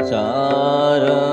Shara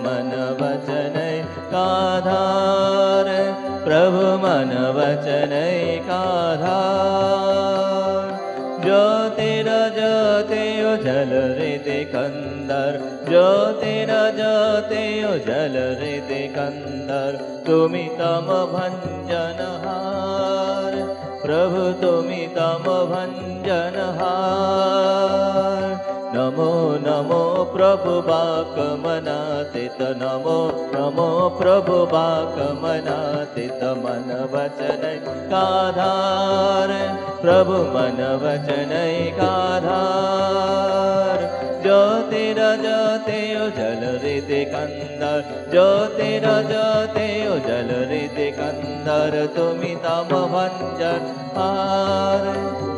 मन वचन काधार प्रभु मन वचन एकाधार। ज्योतिरजते उजल हृदय कंदर, ज्योतिरजते उजल हृदय कंदर, तुमी तम भंजनहार, प्रभु तुमी तम भंजनहार। नमो नमो प्रभु बाकमनातीत, नमो नमो प्रभु बाकमनातीत, मन वचन एकाधार, प्रभु मन वचन एकाधार। ज्योतिरजते उजल हृदय कंदर, ज्योतिरजते उजल हृदय कंदर, तुमी तम भंजनहार,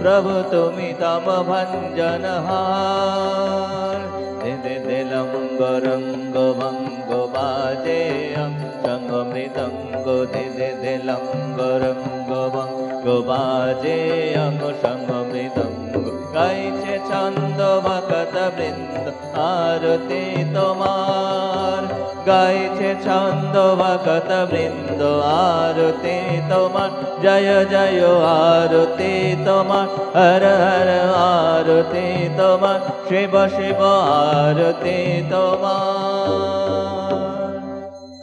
प्रभु तुमी तम भंजनहार। दिलंग रंग भंग बाजेयं शंग मृदंग, दिलंग रंग भंग बाजेयं शंग मृदंग। गाइছে ছন্দ ভকত বৃন্দ আরতি তোমার, গাইছে ছন্দ ভকত বৃন্দ আরতি তোমার। জয় জয় আরতি তোমার, হর হর আরতি তোমার, শিব শিব আরতি তোমার।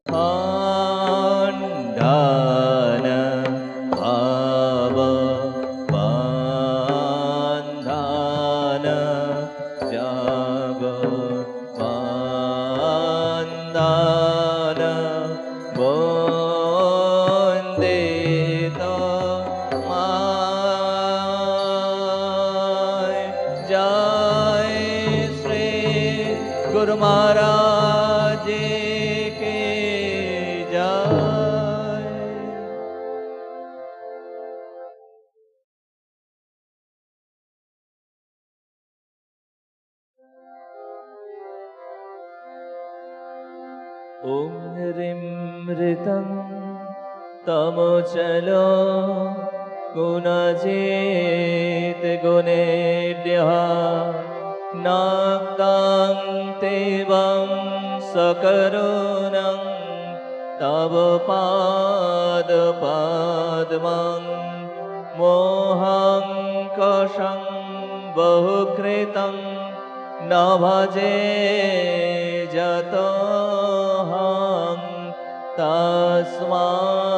খণ্ডন ভাব বন্ধন জগ বন্দন, বন্দিত মায়। জয় শ্রী গুরু মহারাজ কি জয়। ओम ह्रीं ऋतं तमोचलो गुणजित गुणेभ्यः, नाक्तां तेवं सकरुणं तव पादपद्मं। मोहं कषं बहुकृतं न भजे जतोऽहं, तस्मात्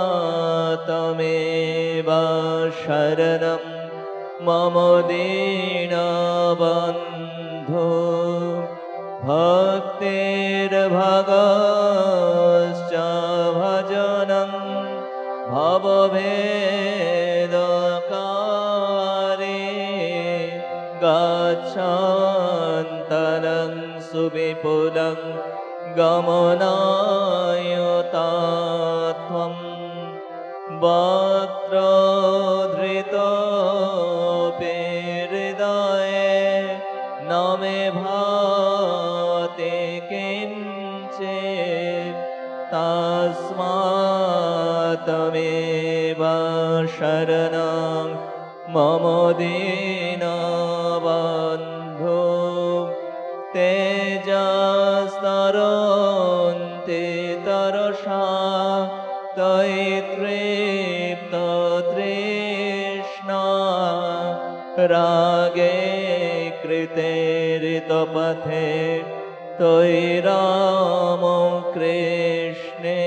त्वमेव शरणं मम दीनबन्धो। भक्तिर्भगश्च भजनं भवभेदकारे, गच्छन्तरं सुविपुलं गमनायुतात्वं। वक्त्रधृतोऽपि हृदये न मे भाति किञ्चित्, तस्मात् त्वमेव शरणं मम दीनबन्धो। तेजस्तरोन्ति तरसा त्वयि तृप्ततृष्णा, रागे कृते ऋतपथे त्वयि राम कृष्णे।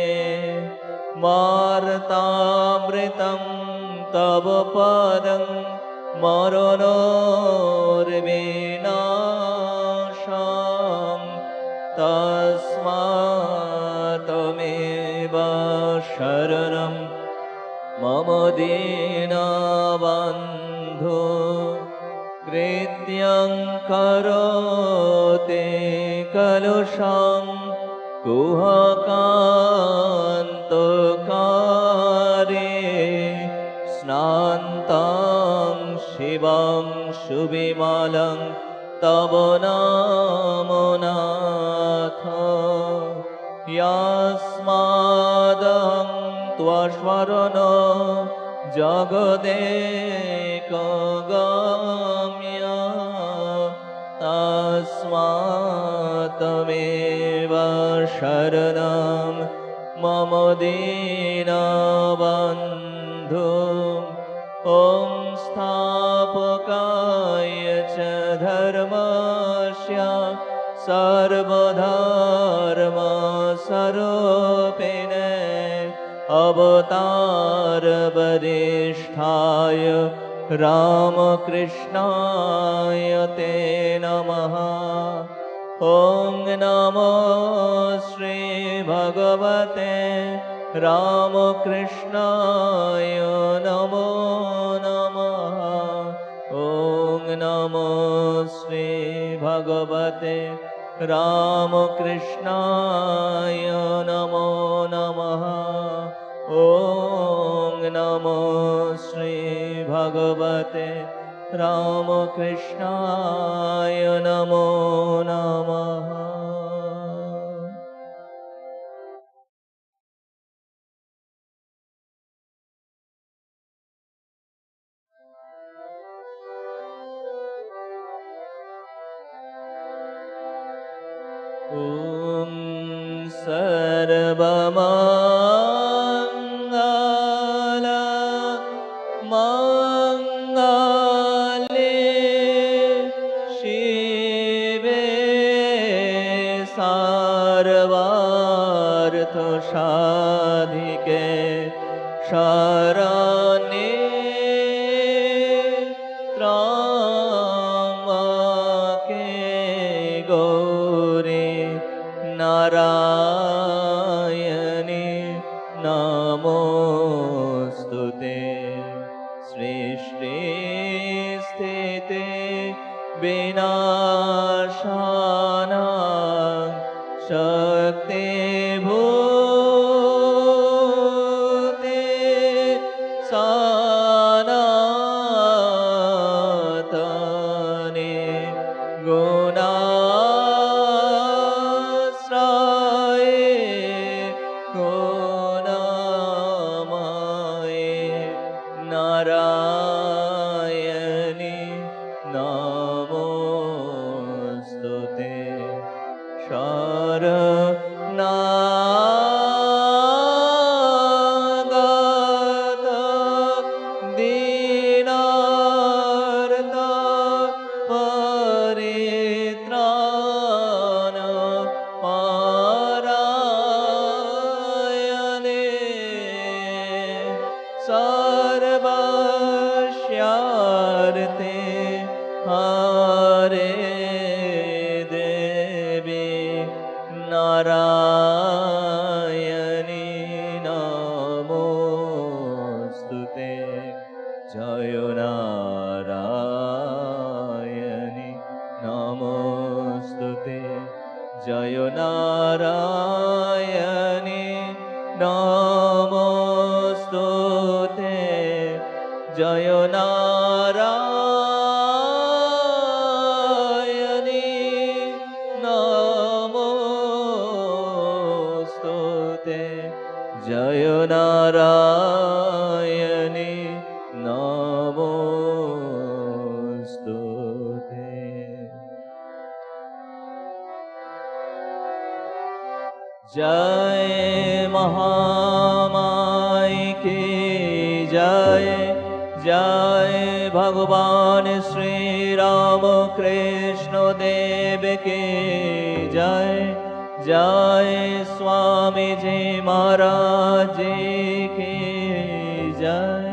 वार्तामृतं तव पदं मरणोर्विनाशं, तस्मात् त्वमेव शरणं मम दीनबन्धो। कृत्यं करोति कलुषं कुहकान्तकारे, स्नान्तं शिवं सुविमलं तव नामनाथ। यस्मादहं त्वशरणो जगदेकगम्य, तस्मात् त्वमेव शरणं मम दीनबन्धो ॐ स्थापकाय च धर्मस्य सर्वधर्मस्वरूपिणे अवतारवरिष्ठाय रामकृष्णाय ते नमः। ॐ नमो श्री भगवते रामकृष्णाय नमो नमः। ॐ नमो श्री भगवते रामकृष्णाय नमो नमः। ॐ नमो श्री भगवते रामकृष्णाय नमो नमः। ॐ सर्वमङ्गल मङ्गले शिवे सर्वार्थसाधिके शरण्ये त्र्यम्बके गौरी नारायणी नमोस्तुते। सृष्टि स्थिति विनाशानां शक्तिभूते सनातने गुणाश्रये गुणमये नारायणी नमोस्तुते। शरणागत दीनार्त परित्राण परायणे सर्वस्यार्थे हरे देवी नारायणी नमोस्तुते। जय नारायणी नमोस्तुते। जय नारायणी नमोस्तुते। जय नारायणी नमोस्तुते। जय नारायणी नमोस्तुते। जय महामाई की जय। जय भगवान श्री रामकृष्ण देव की जय। जय स्वामी जी महाराज जी की जय।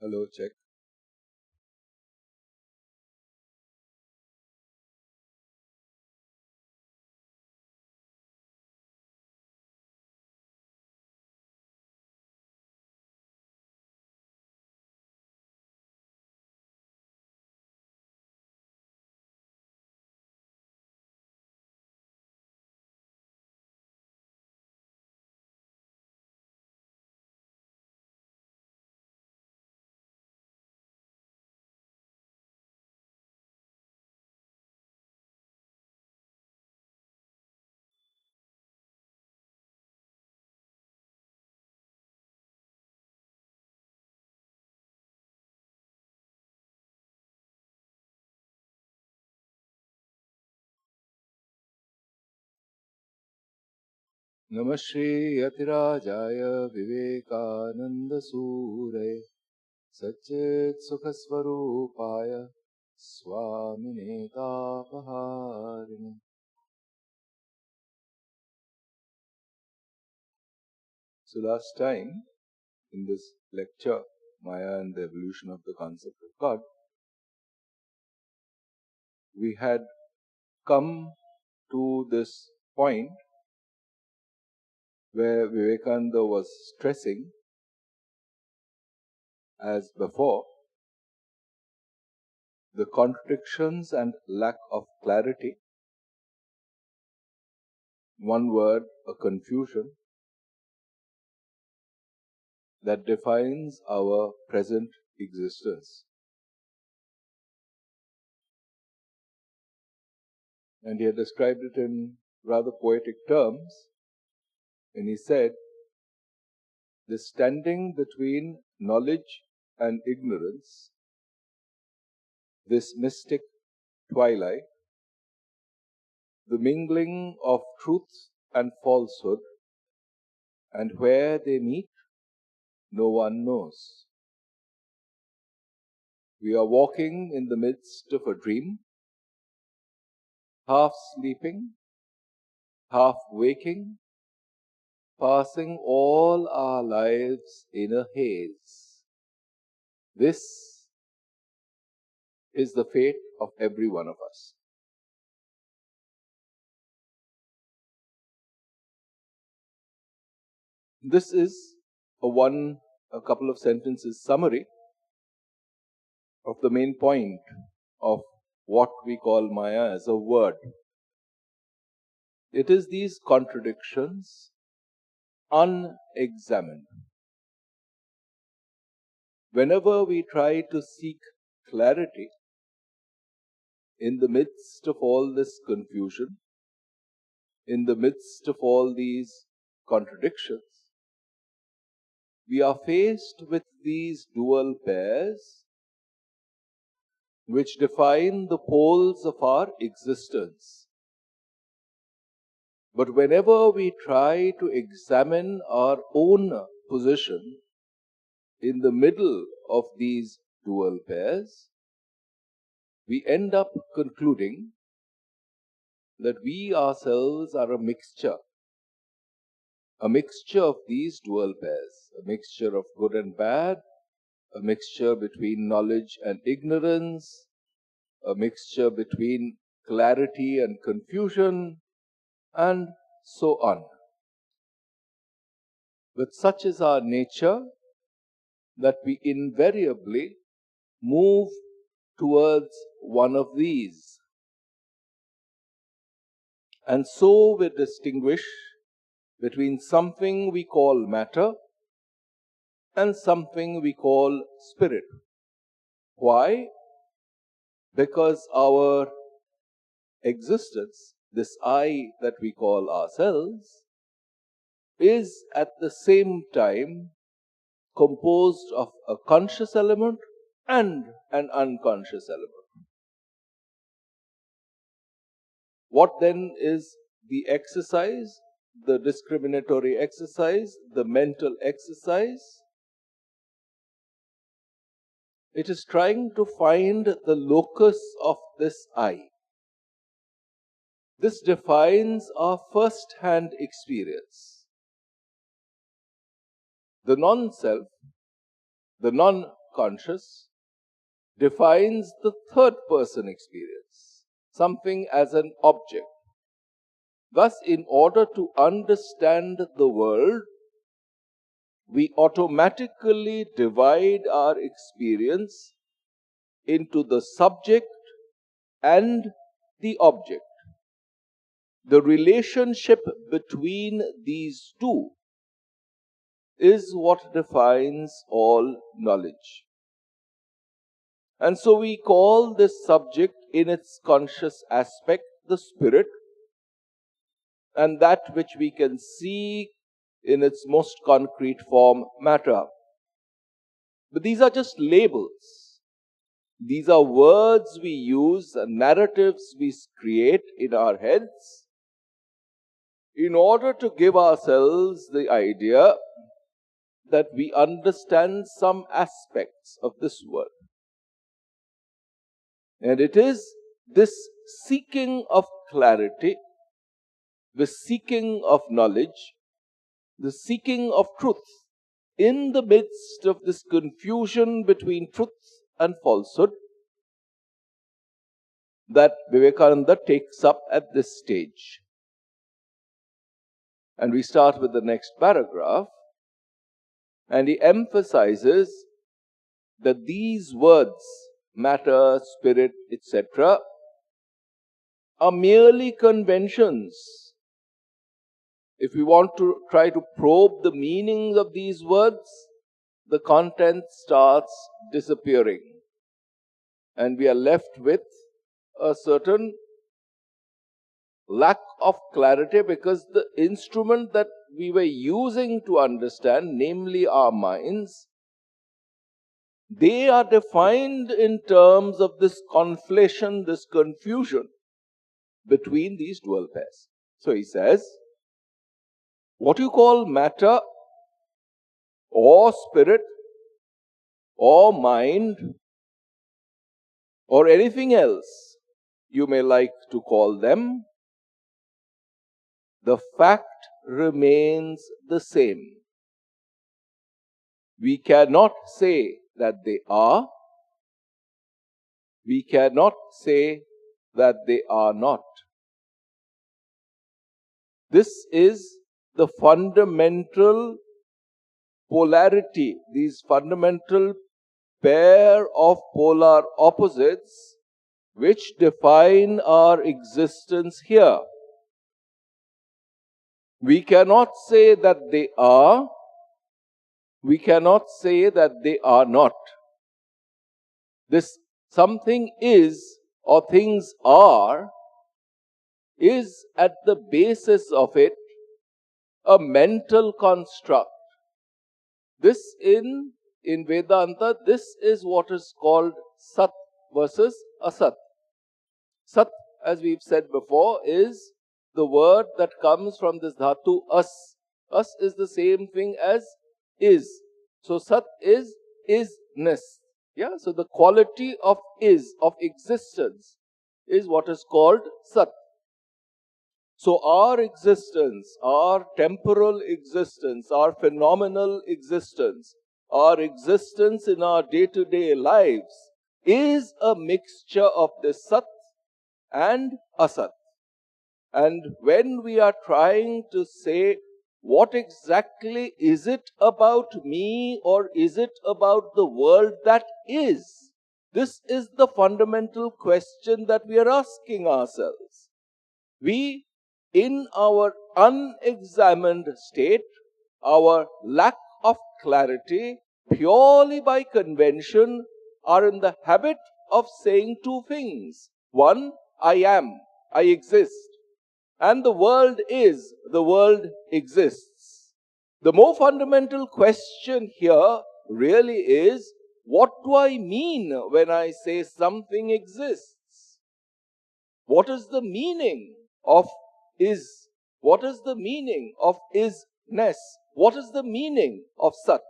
Hello, check. Namashri Yatirajaya Vivekananda Sure Satchit Sukhasvarupaya Swamine Tapaharini. So last time in this lecture, Maya and the Evolution of the Concept of God, we had come to this point where Vivekananda was stressing, as before, the contradictions and lack of clarity. One word, a confusion, that defines our present existence. And he had described it in rather poetic terms, and he said, the standing between knowledge and ignorance, this mystic twilight, the mingling of truth and falsehood, and where they meet, no one knows. We are walking in the midst of a dream, half sleeping, half waking, passing all our lives in a haze. This is the fate of every one of us. This is a couple of sentences summary of the main point of what we call Maya as a word. It is these contradictions unexamined. Whenever we try to seek clarity in the midst of all this confusion, in the midst of all these contradictions, we are faced with these dual pairs which define the poles of our existence. But whenever we try to examine our own position in the middle of these dual pairs, we end up concluding that we ourselves are a mixture of these dual pairs, a mixture of good and bad, a mixture between knowledge and ignorance, a mixture between clarity and confusion, and so on. But such is our nature that we invariably move towards one of these. And so we distinguish between something we call matter and something we call spirit. Why? Because our existence, this I that we call ourselves, is at the same time composed of a conscious element and an unconscious element. What then is the exercise, the discriminatory exercise, the mental exercise? It is trying to find the locus of this I. This defines our first-hand experience. The non-self, the conscious defines the third person experience, something as an object. Thus, in order to understand the world, we automatically divide our experience into the subject and the object. The relationship between these two is what defines all knowledge. And so we call this subject in its conscious aspect the spirit, and that which we can see in its most concrete form, matter. But these are just labels. These are words we use, narratives we create in our heads in order to give ourselves the idea that we understand some aspects of this world. And it is this seeking of clarity, the seeking of knowledge, the seeking of truth in the midst of this confusion between truth and falsehood that Vivekananda takes up at this stage. And we start with the next paragraph, and he emphasizes that these words, matter, spirit, etc., are merely conventions. If we want to try to probe the meanings of these words, the content starts disappearing, and we are left with a certain lack of clarity, because the instrument that we were using to understand, namely our minds, they are defined in terms of this conflation, this confusion between these dual pairs. So he says, what you call matter or spirit or mind or anything else you may like to call them, the fact remains the same. We cannot say that they are. We cannot say that they are not. This is the fundamental polarity, these fundamental pair of polar opposites which define our existence here. We cannot say that they are. We cannot say that they are not. This something is or things are is at the basis of it a mental construct. This in Vedanta, this is what is called Sat versus Asat. Sat, as we've said before, is the word that comes from this dhatu as. As is the same thing as is. So Sat is isness. Yeah, so the quality of is, of existence, is what is called Sat. So our existence, our temporal existence, our phenomenal existence, our existence in our day-to-day lives is a mixture of this Sat and Asat. And when we are trying to say, what exactly is it about me, or is it about the world that is? This is the fundamental question that we are asking ourselves. We, in our unexamined state, our lack of clarity, purely by convention, are in the habit of saying two things. One, I am, I exist. And the world is, the world exists. The more fundamental question here really is, what do I mean when I say something exists? What is the meaning of is? What is the meaning of isness? What is the meaning of Sat?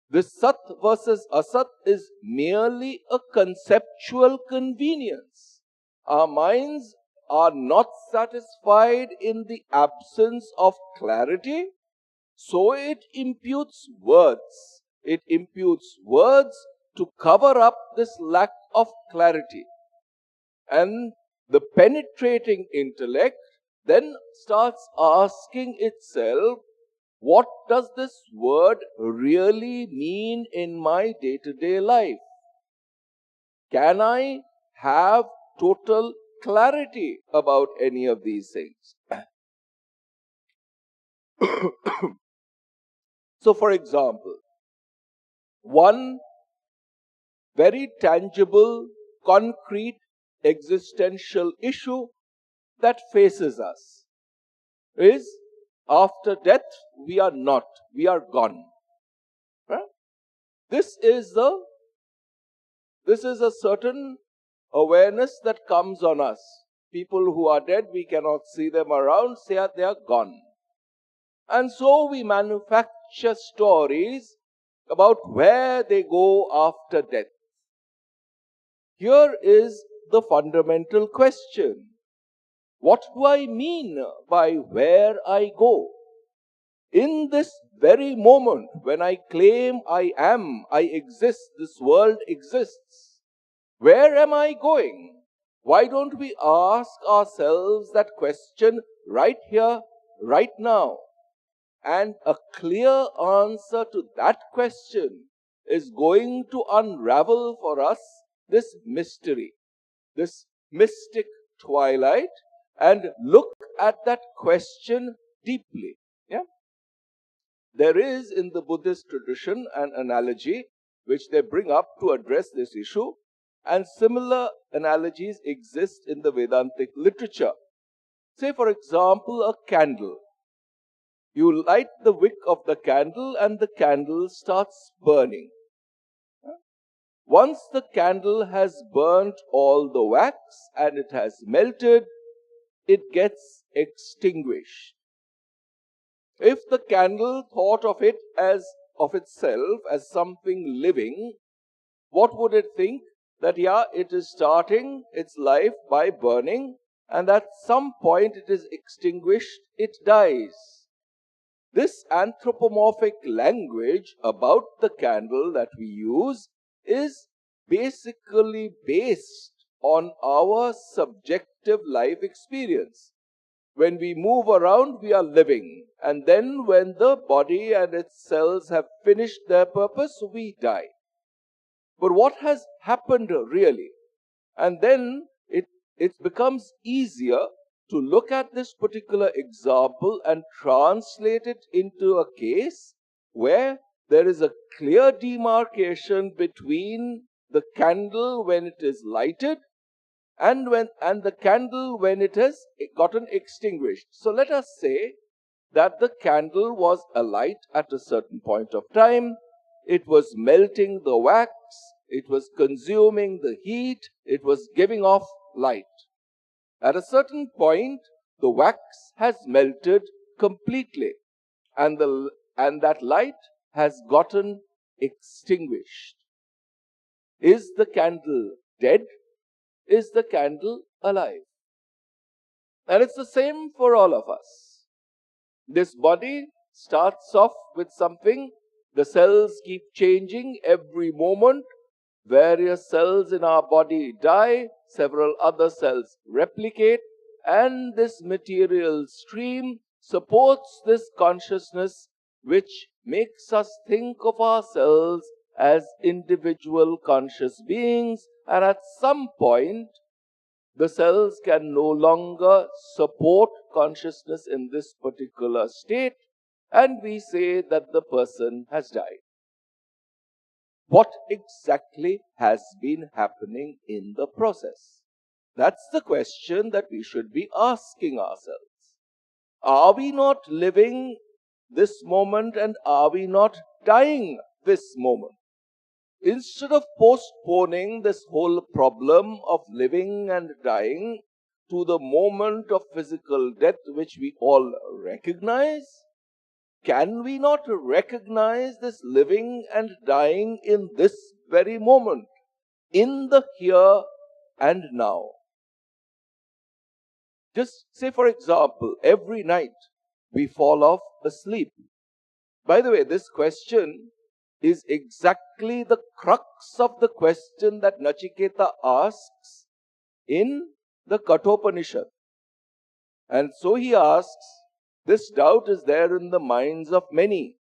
This Sat versus Asat is merely a conceptual convenience. Our minds are not satisfied in the absence of clarity, so it imputes words. it imputes words to cover up this lack of clarity. And the penetrating intellect then starts asking itself, what does this word really mean in my day-to-day life? Can I have total clarity about any of these things? So, for example, one very tangible, concrete, existential issue that faces us is after death, we are not, we are gone. Right? This is a certain awareness that comes on us. People who are dead, we cannot see them around, say they are gone. And so we manufacture stories about where they go after death. Here is the fundamental question. What do I mean by where I go? In this very moment, when I claim I am, I exist, this world exists, where am I going? Why don't we ask ourselves that question right here, right now? And a clear answer to that question is going to unravel for us this mystery, this mystic twilight, and look at that question deeply. Yeah? There is in the Buddhist tradition an analogy which they bring up to address this issue, and similar analogies exist in the Vedantic literature. Say, for example, a candle. You light the wick of the candle and the candle starts burning. Once the candle has burnt all the wax and it has melted, it gets extinguished. If the candle thought of it as of itself as something living, what would it think? That it is starting its life by burning, and at some point it is extinguished, it dies. This anthropomorphic language about the candle that we use is basically based on our subjective life experience. When we move around, we are living. And then when the body and its cells have finished their purpose, we die. But what has happened really? And then it becomes easier to look at this particular example and translate it into a case where there is a clear demarcation between the candle when it is lighted and the candle when it has gotten extinguished. So let us say that the candle was alight at a certain point of time. It was melting the wax, it was consuming the heat, it was giving off light. At a certain point, the wax has melted completely, and that light has gotten extinguished. Is the candle dead? Is the candle alive? And it's the same for all of us. This body starts off with something. The cells keep changing every moment. Various cells in our body die, several other cells replicate, and this material stream supports this consciousness which makes us think of ourselves as individual conscious beings, and at some point the cells can no longer support consciousness in this particular state, and we say that the person has died. What exactly has been happening in the process? That's the question that we should be asking ourselves. Are we not living this moment, and are we not dying this moment? Instead of postponing this whole problem of living and dying to the moment of physical death, which we all recognize, can we not recognize this living and dying in this very moment, in the here and now? Just say, for example, every night we fall off asleep. By the way, this question is exactly the crux of the question that Nachiketa asks in the Kathopanishad. And so he asks, this doubt is there in the minds of many.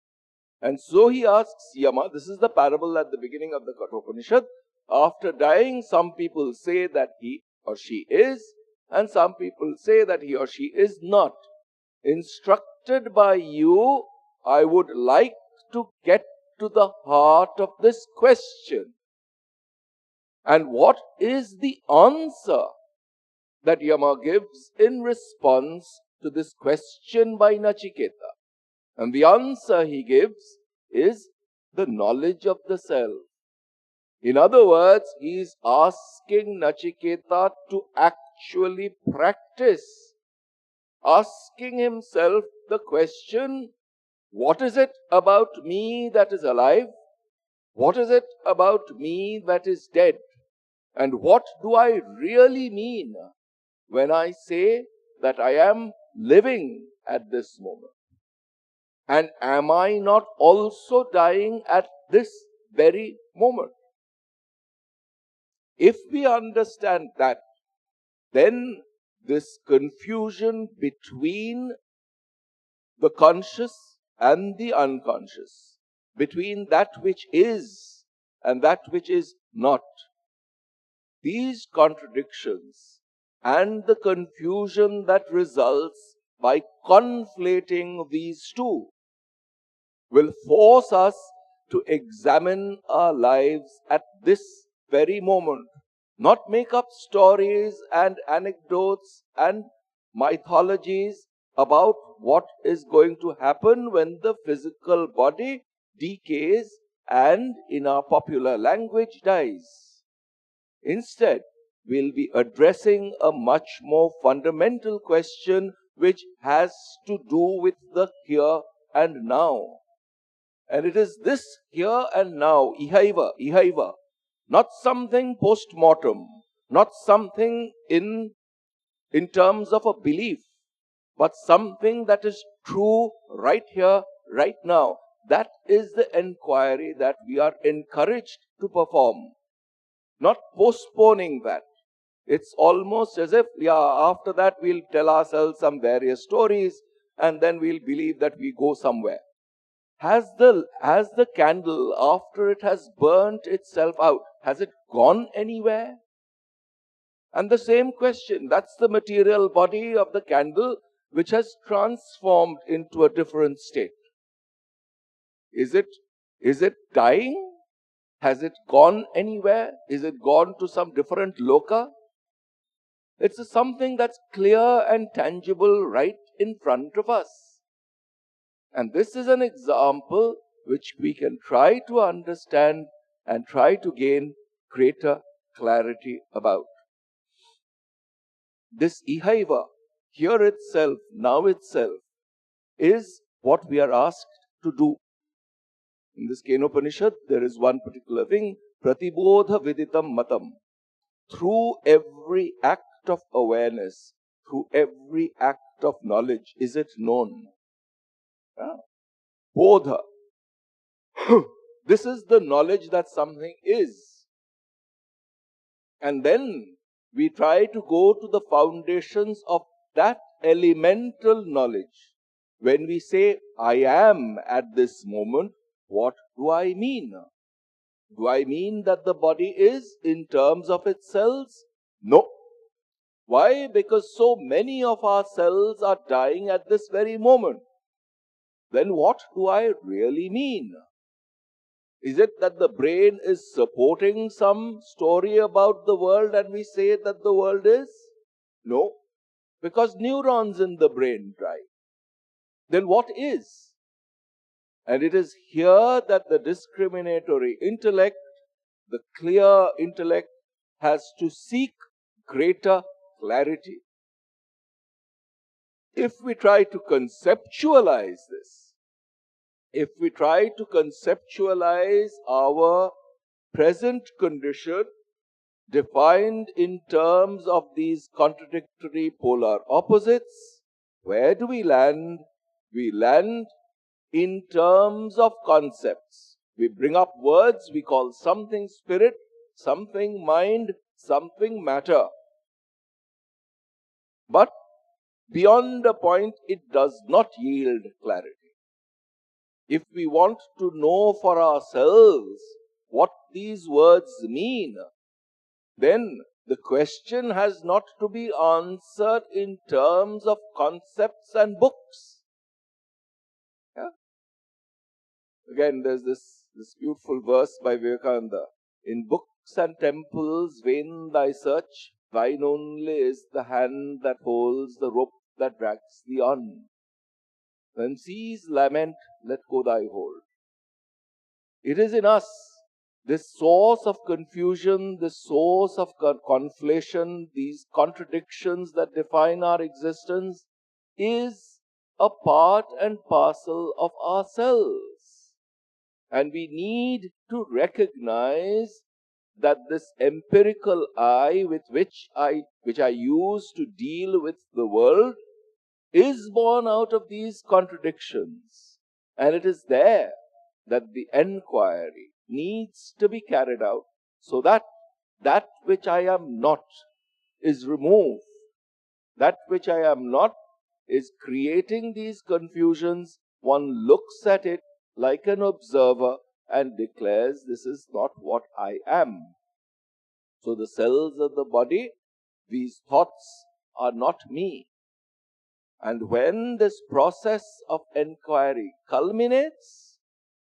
And so he asks Yama, this is the parable at the beginning of the Kathopanishad. After dying, some people say that he or she is, and some people say that he or she is not. Instructed by you, I would like to get to the heart of this question. And what is the answer that Yama gives in response to this question by Nachiketa? And the answer he gives is the knowledge of the self. In other words, he is asking Nachiketa to actually practice, asking himself the question, what is it about me that is alive? What is it about me that is dead? And what do I really mean when I say that I am living at this moment? And am I not also dying at this very moment? If we understand that, then this confusion between the conscious and the unconscious, between that which is and that which is not, these contradictions and the confusion that results by conflating these two will force us to examine our lives at this very moment, not make up stories and anecdotes and mythologies about what is going to happen when the physical body decays and, in our popular language, dies. Instead, we'll be addressing a much more fundamental question which has to do with the here and now. And it is this here and now, ihaiva, not something post-mortem, not something in terms of a belief, but something that is true right here, right now. That is the enquiry that we are encouraged to perform, not postponing that. It's almost as if, after that we'll tell ourselves some various stories and then we'll believe that we go somewhere. Has the candle, after it has burnt itself out, has it gone anywhere? And the same question, that's the material body of the candle which has transformed into a different state. Is it dying? Has it gone anywhere? Is it gone to some different loka? It's something that's clear and tangible right in front of us. And this is an example which we can try to understand and try to gain greater clarity about. This ihaiva, here itself, now itself, is what we are asked to do. In this Kenopanishad, there is one particular thing, pratibodha viditam matam. Through every act of awareness, through every act of knowledge, is it known? Bodha. This is the knowledge that something is. And then we try to go to the foundations of that elemental knowledge. When we say, I am at this moment, what do I mean? Do I mean that the body is in terms of its cells? No. Why? Because so many of our cells are dying at this very moment. Then what do I really mean? Is it that the brain is supporting some story about the world and we say that the world is? No, because neurons in the brain die. Then what is? And it is here that the discriminatory intellect, the clear intellect, has to seek greater clarity. If we try to conceptualize this, if we try to conceptualize our present condition defined in terms of these contradictory polar opposites, where do we land? We land in terms of concepts. We bring up words, we call something spirit, something mind, something matter. But beyond a point, it does not yield clarity. If we want to know for ourselves what these words mean, then the question has not to be answered in terms of concepts and books. Yeah? Again, there's this beautiful verse by Vivekananda. In books and temples vain thy search, thine only is the hand that holds the rope that drags thee on. When seas lament, let go thy hold. It is in us, this source of confusion, this source of conflation, these contradictions that define our existence, is a part and parcel of ourselves. And we need to recognize that this empirical eye with which I use to deal with the world is born out of these contradictions. And it is there that the enquiry needs to be carried out so that that which I am not is removed. That which I am not is creating these confusions. One looks at it like an observer and declares, this is not what I am. So the cells of the body, these thoughts are not me. And when this process of enquiry culminates,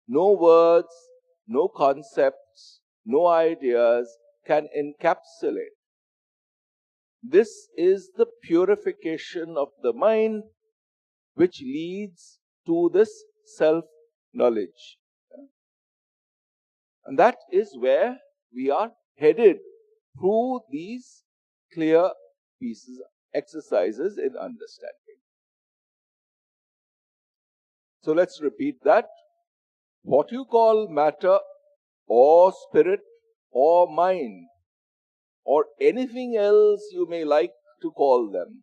no words, no concepts, no ideas can encapsulate. This is the purification of the mind which leads to this self-knowledge. And that is where we are headed through these clear pieces, exercises in understanding. So let's repeat that. What you call matter or spirit or mind or anything else you may like to call them,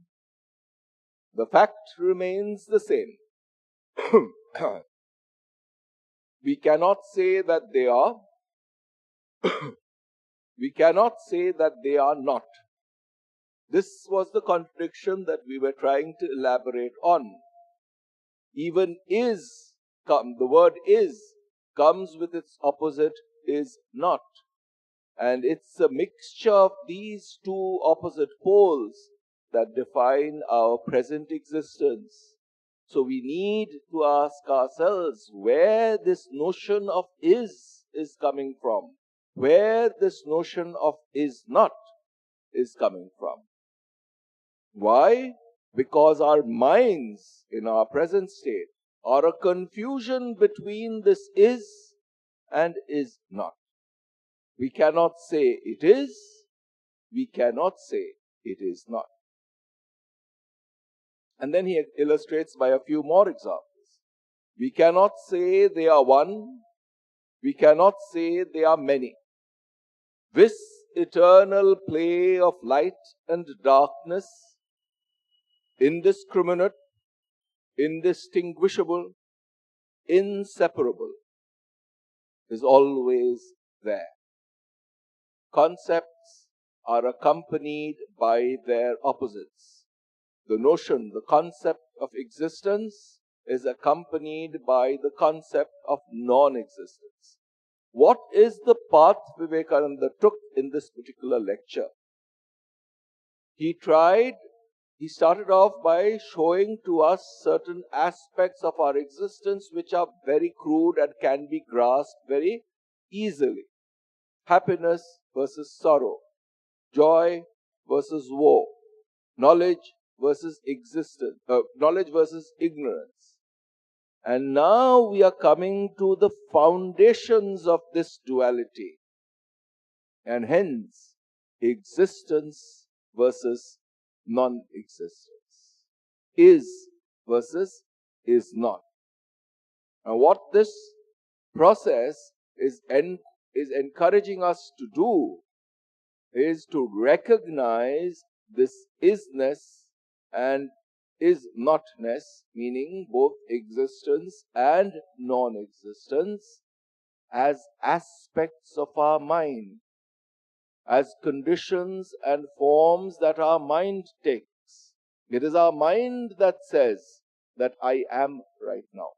the fact remains the same. We cannot say that they are. We cannot say that they are not. This was the contradiction that we were trying to elaborate on. Even is, the word is, comes with its opposite, is not. And it's a mixture of these two opposite poles that define our present existence. So we need to ask ourselves where this notion of is coming from, where this notion of is not is coming from. Why? Because our minds in our present state are a confusion between this is and is not. We cannot say it is, we cannot say it is not. And then he illustrates by a few more examples. We cannot say they are one, we cannot say they are many. This eternal play of light and darkness, indiscriminate, indistinguishable, inseparable, is always there. Concepts are accompanied by their opposites. The notion, the concept of existence is accompanied by the concept of non-existence. What is the path Vivekananda took in this particular lecture? He started off by showing to us certain aspects of our existence which are very crude and can be grasped very easily. Happiness versus sorrow, joy versus woe, knowledge versus ignorance. And now we are coming to the foundations of this duality. And hence, existence versus non-existence. Is versus is not. And what this process is encouraging us to do is to recognize this isness and is notness, meaning both existence and non-existence, as aspects of our mind, as conditions and forms that our mind takes. It is our mind that says that I am right now.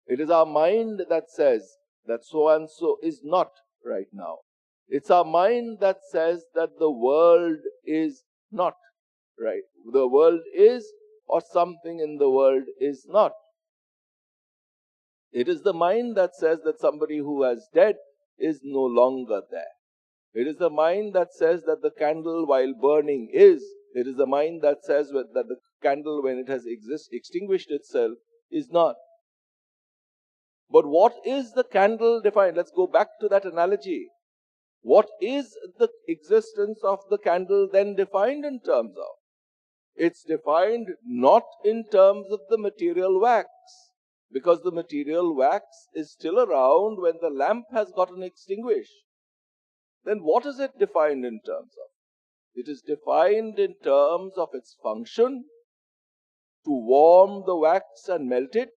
It is our mind that says that so and so is not right now. It's our mind that says that the world is not right. The world is, or something in the world is not. It is the mind that says that somebody who has died is no longer there. It is the mind that says that the candle while burning is. It is the mind that says that the candle when it has extinguished itself is not. But what is the candle defined? Let's go back to that analogy. What is the existence of the candle then defined in terms of? It's defined not in terms of the material wax, because the material wax is still around when the lamp has gotten extinguished. Then what is it defined in terms of? It is defined in terms of its function to warm the wax and melt it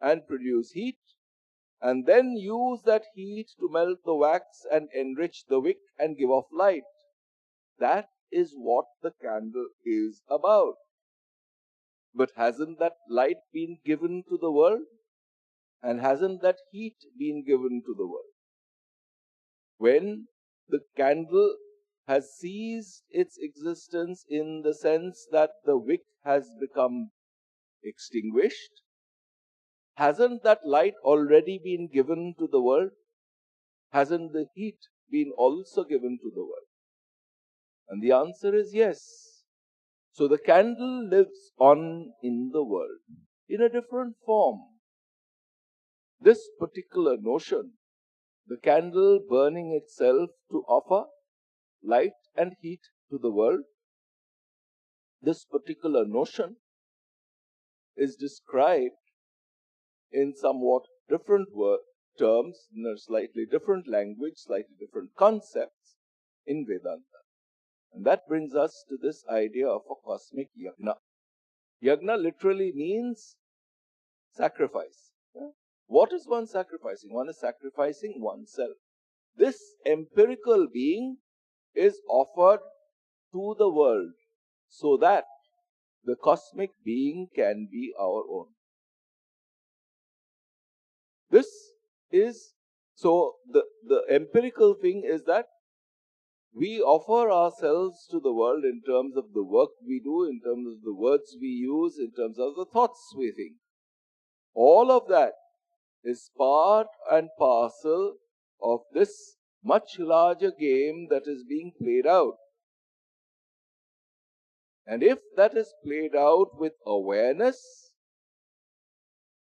and produce heat, and then use that heat to melt the wax and enrich the wick and give off light. That is what the candle is about. But hasn't that light been given to the world? And hasn't that heat been given to the world? When the candle has ceased its existence in the sense that the wick has become extinguished, hasn't that light already been given to the world? Hasn't the heat been also given to the world? And the answer is yes. So the candle lives on in the world in a different form. This particular notion, the candle burning itself to offer light and heat to the world, this particular notion is described in somewhat different terms, in a slightly different language, slightly different concepts in Vedanta. And that brings us to this idea of a cosmic yagna. Yagna literally means sacrifice. Yeah? What is one sacrificing? One is sacrificing oneself. This empirical being is offered to the world so that the cosmic being can be our own. This is, so the empirical thing is that we offer ourselves to the world in terms of the work we do, in terms of the words we use, in terms of the thoughts we think. All of that is part and parcel of this much larger game that is being played out. And if that is played out with awareness,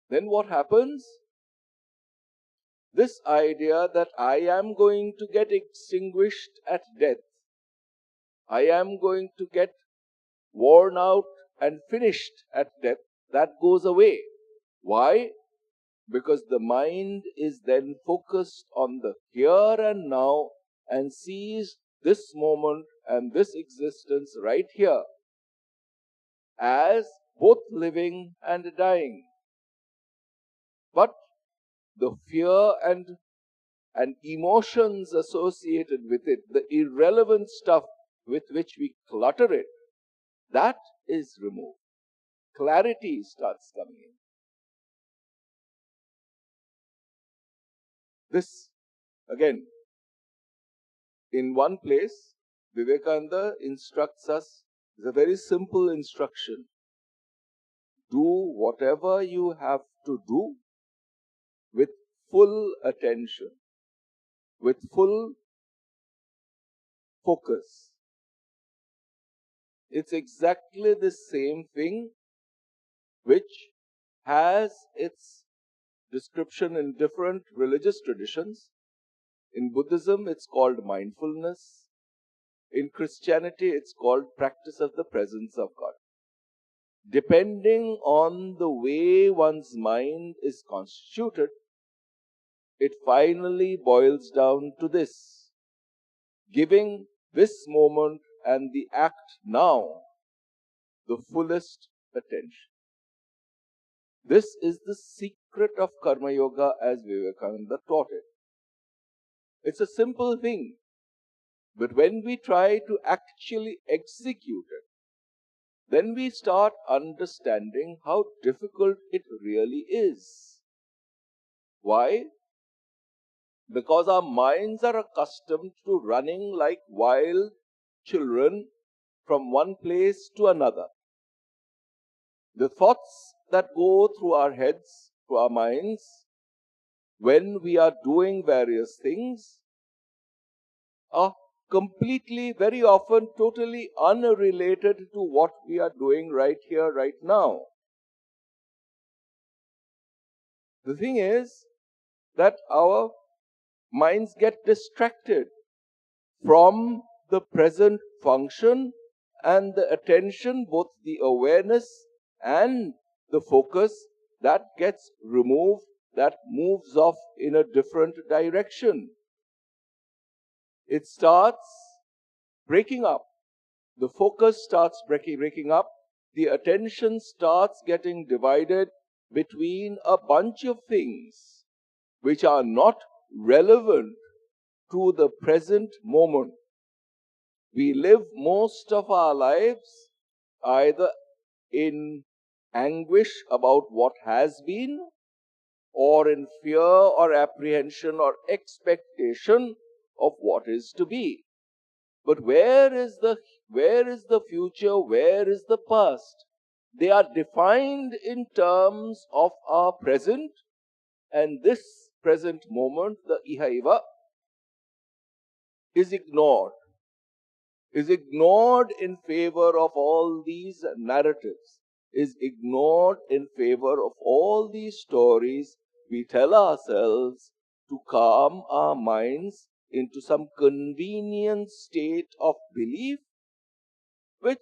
then what happens? This idea that I am going to get extinguished at death, I am going to get worn out and finished at death, that goes away. Why? Because the mind is then focused on the here and now and sees this moment and this existence right here as both living and dying. But the fear and emotions associated with it, the irrelevant stuff with which we clutter it, that is removed. Clarity starts coming in. This, again, in one place, Vivekananda instructs us, it's a very simple instruction. Do whatever you have to do with full attention, with full focus. It's exactly the same thing which has its description in different religious traditions. In Buddhism, it's called mindfulness. In Christianity, it's called practice of the presence of God. Depending on the way one's mind is constituted, it finally boils down to this: giving this moment and the act now the fullest attention. This is the secret of Karma Yoga as Vivekananda taught it. It's a simple thing, but when we try to actually execute it, then we start understanding how difficult it really is. Why? Because our minds are accustomed to running like wild children from one place to another. The thoughts that go through our heads, through our minds, when we are doing various things, are completely, very often, totally unrelated to what we are doing right here, right now. The thing is that our minds get distracted from the present function, and the attention, both the awareness and the focus, that gets removed, that moves off in a different direction. It starts breaking up. The focus starts breaking up. The attention starts getting divided between a bunch of things which are not relevant to the present moment. We live most of our lives either in anguish about what has been, or in fear or apprehension or expectation of what is to be. But where is the future? Where is the past? They are defined in terms of our present, and this present moment, the ihaiva, is ignored in favor of all these narratives, is ignored in favor of all these stories we tell ourselves to calm our minds into some convenient state of belief, which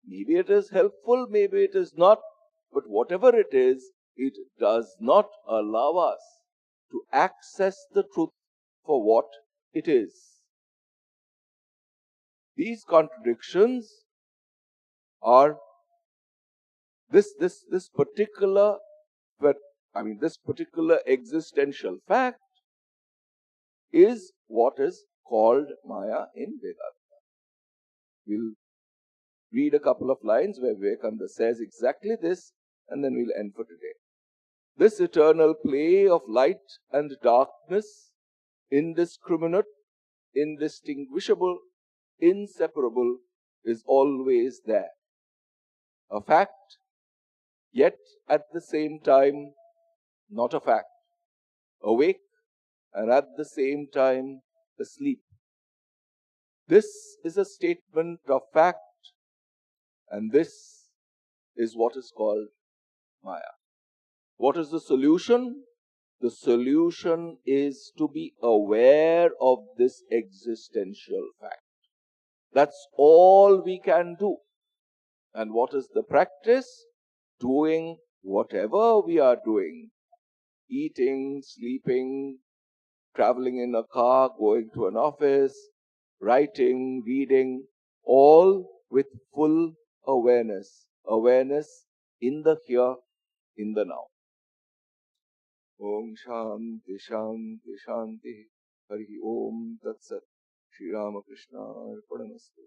maybe it is helpful, maybe it is not, but whatever it is, it does not allow us to access the truth for what it is. These contradictions are this particular, this particular existential fact is what is called Maya in Vedanta. We'll read a couple of lines where Vivekananda says exactly this, and then we'll end for today. This eternal play of light and darkness, indiscriminate, indistinguishable, inseparable, is always there. A fact, yet at the same time not a fact. Awake and at the same time asleep. This is a statement of fact, and this is what is called Maya. What is the solution? The solution is to be aware of this existential fact. That's all we can do. And what is the practice? Doing whatever we are doing. Eating, sleeping, traveling in a car, going to an office, writing, reading, all with full awareness. Awareness in the here, in the now. Om Shanti Shanti Shanti. Hari Om Tat Sat. Shri Ramakrishna Arpanamastu.